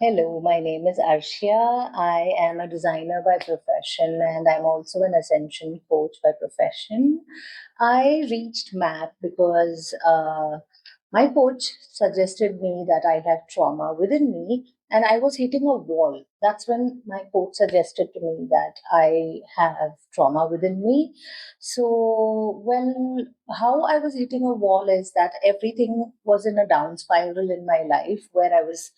Hello, my name is Arshiya. I am a designer by profession and I'm also an ascension coach by profession. I reached MAP because my coach suggested me that I have trauma within me and I was hitting a wall. That's when my coach suggested to me that I have trauma within me. So, well, how I was hitting a wall is that everything was in a down spiral in my life where I was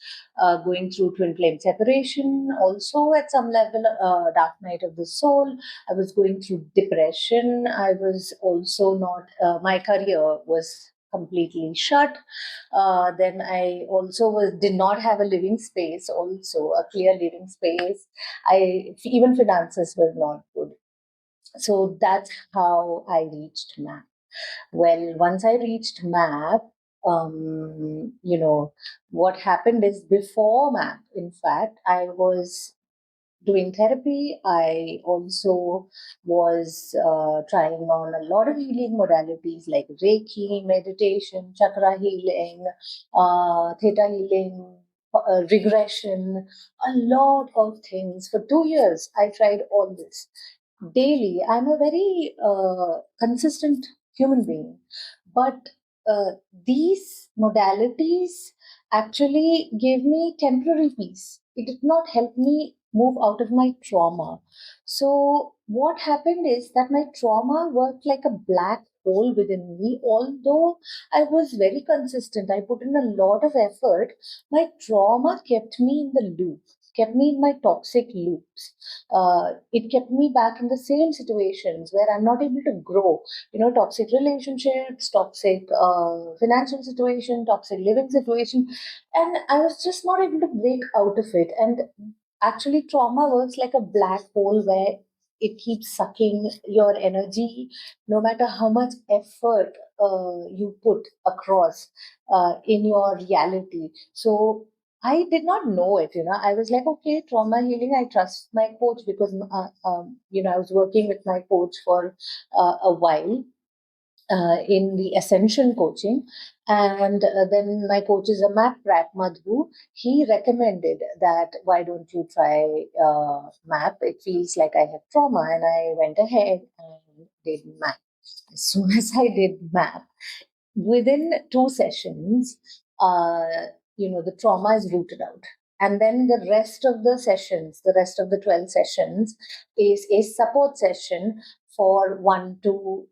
going through twin flame separation, also at some level, dark night of the soul. I was going through depression. I was also not, my career was completely shut. Then I also did not have a living space, also a clear living space. Even finances were not good. So that's how I reached MAP. Well, once I reached MAP, what happened is before MAP, in fact, I was doing therapy. I also was trying on a lot of healing modalities like Reiki, meditation, chakra healing, theta healing, regression, a lot of things. For 2 years, I tried all this daily. I'm a very consistent human being, but uh, these modalities actually gave me temporary peace. It did not help me move out of my trauma. So, what happened is that my trauma worked like a black hole within me. Although I was very consistent, I put in a lot of effort, my trauma kept me in the loop, kept me in my toxic loops. It kept me back in the same situations where I'm not able to grow. Toxic relationships, toxic financial situation, toxic living situation, and I was just not able to break out of it. And actually, trauma works like a black hole where it keeps sucking your energy, no matter how much effort you put across in your reality. So I did not know it. I was like, okay, trauma healing. I trust my coach because, I was working with my coach for a while in the Ascension coaching. And then my coach is a MAP prac, Madhu. He recommended that why don't you try MAP? It feels like I have trauma. And I went ahead and did MAP. As soon as I did MAP, within 2 sessions, the trauma is rooted out. And then the rest of the sessions, the rest of the 12 sessions, is a support session for one to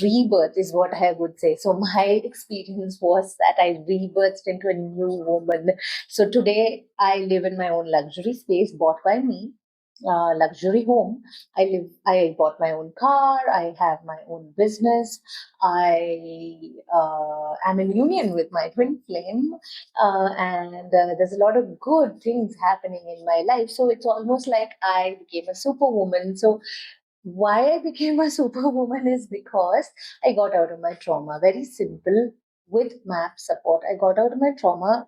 rebirth, is what I would say. So, my experience was that I rebirthed into a new woman. So, today I live in my own luxury space bought by me, luxury home. I bought my own car, I have my own business, I am in union with my twin flame, and there's a lot of good things happening in my life. So it's almost like I became a superwoman. So why I became a superwoman is because I got out of my trauma. Very simple. With MAP support, I got out of my trauma,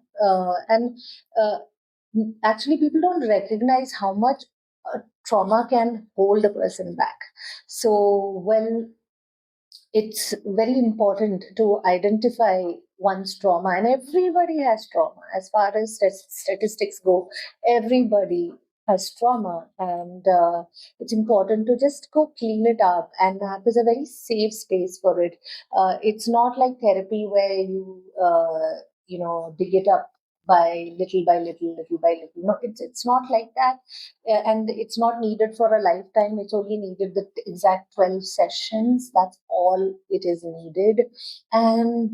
and uh, actually, people don't recognize how much trauma can hold a person back. So, well, it's very important to identify one's trauma, and everybody has trauma. As far as statistics go, everybody has trauma, and it's important to just go clean it up. And MAP is a very safe space for it. It's not like therapy where you dig it up by little, little by little. No, it's not like that, and it's not needed for a lifetime. It's only needed the exact 12 sessions. That's all it is needed. And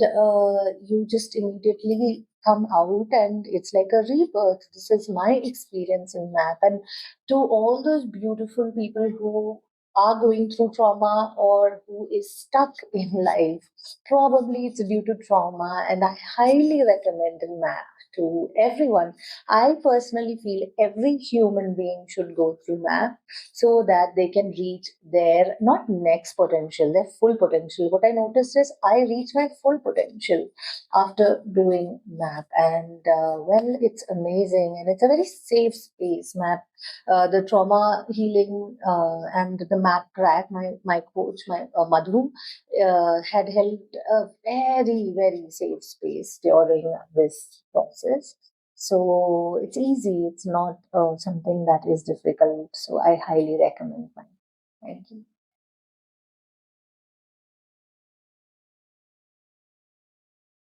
you just immediately come out, and it's like a rebirth. This is my experience in MAP. And to all those beautiful people who are going through trauma or who is stuck in life, probably it's due to trauma, and I highly recommend MAP to everyone. I personally feel every human being should go through MAP so that they can reach their not next potential, their full potential. What I noticed is I reach my full potential after doing MAP, and well, it's amazing and it's a very safe space. MAP, the trauma healing and the MAP track. My coach, my Madhu, had held a very very safe space during this process. So it's easy. It's not something that is difficult. So I highly recommend mine.